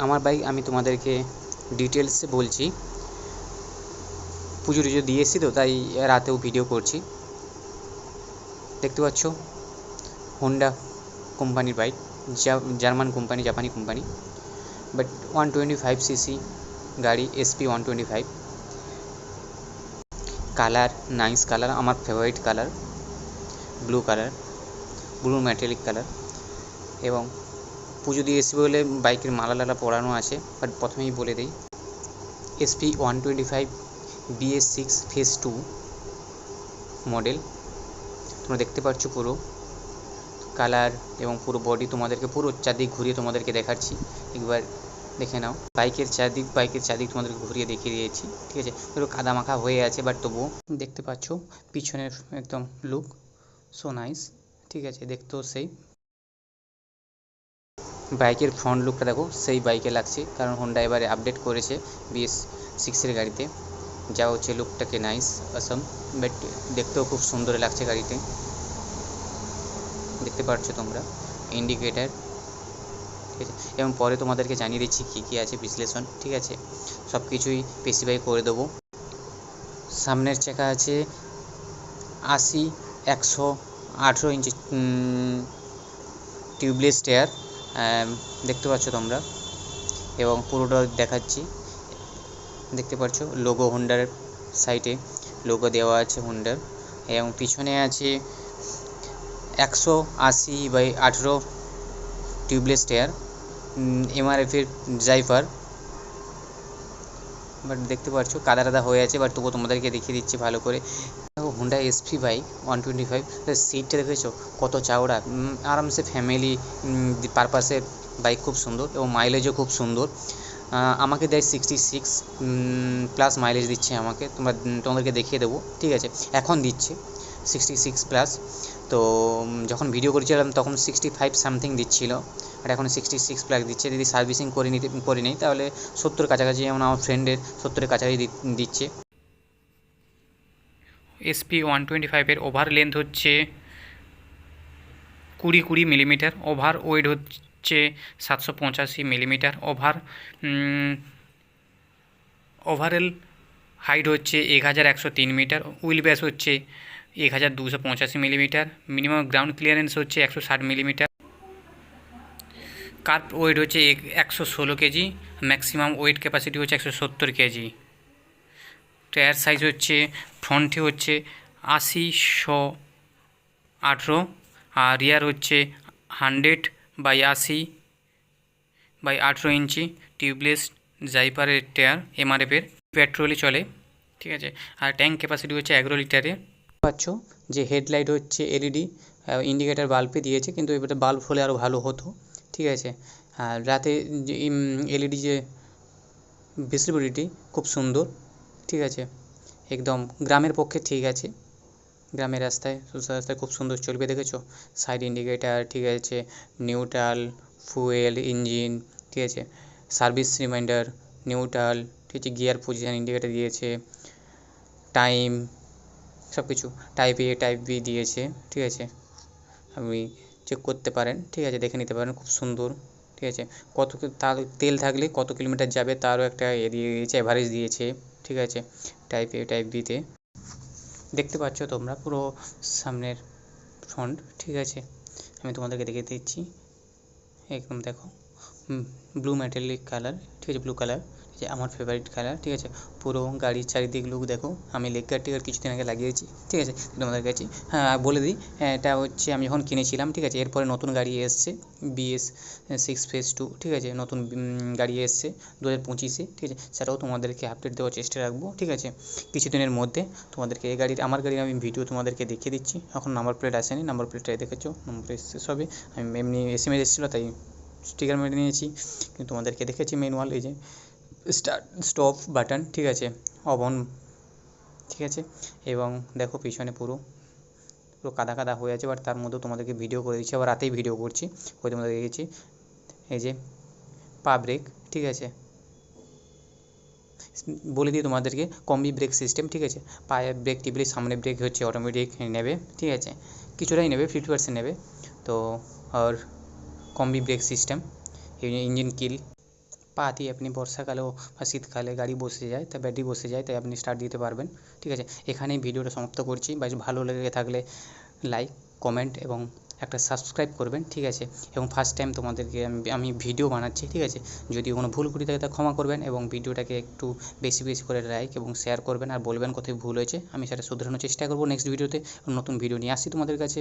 আমার বাইক আমি তোমাদেরকে ডিটেলসে বলছি। পুজো টুজো দিয়ে এসেছি তো, তাই রাতেও ভিডিও করছি। দেখতে পাচ্ছ হোন্ডা কোম্পানির বাইক, জার্মান কোম্পানি, জাপানি কোম্পানি, বাট 125cc গাড়ি, SP 125। কালার নাইস কালার, আমার favourite colour blue metallic colour. এবং পুজো দিয়ে এসেছি বলে বাইকের মালা পরানো আছে, বাট প্রথমেই বলে দিই SP 125 BS6 ফেজ 2 মডেল। তোমরা দেখতে পাচ্ছ পুরো কালার এবং পুরো বডি, তোমাদেরকে পুরো চারদিক ঘুরিয়ে তোমাদেরকে দেখাচ্ছি, একবার দেখে নাও। বাইকের চারদিক তোমাদেরকে ঘুরিয়ে দেখিয়ে দিয়েছি, ঠিক আছে। পুরো কাদা মাখা হয়ে আছে, বাট তবুও দেখতে পাচ্ছ পিছনের একদম লুক সো নাইস, ঠিক আছে। দেখতেও সেই বাইকের ফ্রন্ট লুকটা দেখো, সেই বাইকে লাগছে, কারণ হোন্ডা এবারে আপডেট করেছে BS6 গাড়িতে, যা হচ্ছে লুকটাকে নাইস অসম, বাট দেখতেও খুব সুন্দর লাগছে গাড়িতে। দেখতে পাচ্ছ তোমরা ইন্ডিকেটার, ঠিক আছে। এবং পরে তোমাদেরকে জানিয়ে দিচ্ছি কী আছে বিশ্লেষণ, ঠিক আছে। সব কিছুই স্পেসিফাই করে দেবো। সামনের চাকা আছে 80/118 ইঞ্চি টিউবলেস টায়ার, দেখতে পাচ্ছ তোমরা, এবং পুরোটা দেখাচ্ছি। দেখতে পাচ্ছ লোগো, হোন্ডার সাইডে লোগো দেওয়া আছে হোন্ডার, এবং পিছনে আছে 180/18 টিউবলেস টায়ার, MRF-এর ড্রাইভার। বাট দেখতে পাচ্ছ কাদা হয়ে আছে, বাট তবুও তোমাদেরকে দেখিয়ে দিচ্ছি ভালো করে। হোন্ডা SP বাইক 125, সিটটা দেখেছো কত চওড়া, আরামসে ফ্যামিলি পারপাসের বাইক, খুব সুন্দর এবং মাইলেজও খুব সুন্দর। আমাকে দেয় 66+ মাইলেজ দিচ্ছে আমাকে, তোমাদেরকে দেখিয়ে দেবো, ঠিক আছে। এখন দিচ্ছে 66+, তো যখন ভিডিও করেছিলাম তখন 65 সামথিং দিচ্ছিল, আর এখন 66+ দিচ্ছে। যদি সার্ভিসিং করে নিই তাহলে 70 কাছাকাছি, যেমন আমার ফ্রেন্ডের 70 কাছাকাছি দিচ্ছে। SP 125-এর ওভার লেন্থ হচ্ছে 20 মিলিমিটার, ওভার ওয়েট হচ্ছে 785 মিলিমিটার, ওভারঅল হাইট হচ্ছে 1103 মিটার, হুইল বেস হচ্ছে 1285 মিলিমিটার, মিনিমাম গ্রাউন্ড ক্লিয়ারেন্স হচ্ছে 160 মিলিমিটার, কার্ভ ওয়েট হচ্ছে 116 কেজি, ম্যাক্সিমাম ওয়েট ক্যাপাসিটি হচ্ছে 170 কেজি। টায়ার সাইজ হচ্ছে ফ্রন্টে হচ্ছে 80/18, আর রিয়ার হচ্ছে 100/80/18 ইঞ্চি টিউবলেস জাইপারের টায়ার, MRF-এর, পেট্রোলই চলে, ঠিক আছে। আর ট্যাঙ্ক ক্যাপাসিটি হচ্ছে 11 লিটারের। পাচ্ছ যে হেডলাইট হচ্ছে LED, ইন্ডিকেটার বাল্বে দিয়েছে, কিন্তু এবারে বাল্ব হলে আরও ভালো হতো, ঠিক আছে। আর রাতে যে LED যে ভিজিবিলিটি খুব সুন্দর, ঠিক আছে। একদম গ্রামের পক্ষে ঠিক আছে, গ্রামের রাস্তায় রাস্তায় খুব সুন্দর চলবে, দেখেছো। সাইড ইন্ডিকেটার, ঠিক আছে, নিউট্রাল, ফুয়েল, ইঞ্জিন, ঠিক আছে, সার্ভিস রিমাইন্ডার, নিউট্রাল, ঠিক আছে, গিয়ার পজিশন ইন্ডিকেটার দিয়েছে, টাইম, সব কিছু টাইপ A টাইপ B দিয়েছে, ঠিক আছে। আপনি চেক করতে পারেন, ঠিক আছে, দেখে নিতে পারেন, খুব সুন্দর, ঠিক আছে। কত তেল থাকলে কত কিলোমিটার যাবে তারও একটা দিয়ে দিয়েছে, অ্যাভারেজ দিয়েছে, ঠিক আছে, টাইপ A টাইপ B-তে। দেখতে পাচ্ছ তোমরা পুরো সামনের ফ্রন্ট, ঠিক আছে। আমি তোমাদেরকে দেখিয়ে দিচ্ছি, একদম দেখো ব্লু মেটালিক কালার, ঠিক আছে, ব্লু কালার, ঠিক আছে, আমার ফেভারিট কালার, ঠিক আছে। পুরো গাড়ির চারিদিক লুক দেখো, আমি লেগ গার্ড কিছুদিন আগে লাগিয়েছি, ঠিক আছে, তোমাদের কাছে। হ্যাঁ বলে দিই, এটা হচ্ছে আমি যখন কিনেছিলাম, ঠিক আছে। এরপরে নতুন গাড়ি এসছে BS6 ফেজ 2, ঠিক আছে, নতুন গাড়ি এসছে 2025-এ, ঠিক আছে। সেটাও তোমাদেরকে আপডেট দেওয়ার চেষ্টা রাখবো, ঠিক আছে, কিছুদিনের মধ্যে। তোমাদেরকে আমার গাড়ির আমি ভিডিও তোমাদেরকে দেখিয়ে দিচ্ছি। এখন নাম্বার প্লেট আসেনি, নাম্বার প্লেটটাই দেখেছো, নাম্বার প্লেট শেষ হবে। আমি এমনি SMS এসেছিলো তাই স্টিকার মেরে নিয়েছি, কিন্তু তোমাদেরকে দেখেছি ম্যানুয়াল, এই যে স্টার্ট স্টপ বাটন, ঠিক আছে, অফ অন, ঠিক আছে। এবং দেখো পিছনে পুরো কাদা হয়ে আছে, বাট তার মধ্যেও তোমাদেরকে ভিডিও করে দিচ্ছি, আবার রাতেই ভিডিও করছি, ওই তোমাদের দেখেছি। এই যে পা ব্রেক, ঠিক আছে, বলে দিই তোমাদেরকে, কম্বি ব্রেক সিস্টেম, ঠিক আছে। পায়ে ব্রেক টিপলে সামনে ব্রেক হচ্ছে অটোমেটিক নেবে, ঠিক আছে, কিছুটাই নেবে, 50% নেবে। তো আর combi brake system, engine kill, পা দিয়ে আপনি বর্ষাকালেও বা শীতকালে গাড়ি বসে যায়, তা ব্যাটারি বসে যায়, তাই আপনি স্টার্ট দিতে পারবেন। ঠিক আছে, এখানেই ভিডিওটা সমাপ্ত করছি। বা ভালো লেগে থাকলে লাইক, কমেন্ট এবং একটা সাবস্ক্রাইব করবেন। ঠিক আছে, এবং ফার্স্ট টাইম তোমাদেরকে আমি ভিডিও বানাচ্ছি। ঠিক আছে, যদি কোনো ভুল করে থাকে তা ক্ষমা করবেন এবং ভিডিওটাকে একটু বেশি বেশি করে লাইক এবং শেয়ার করবেন আর বলবেন কোথায় ভুল হয়েছে, আমি সেটা শুধরানোর চেষ্টা করব নেক্সট ভিডিওতে। নতুন ভিডিও নিয়ে আসছি তোমাদের কাছে।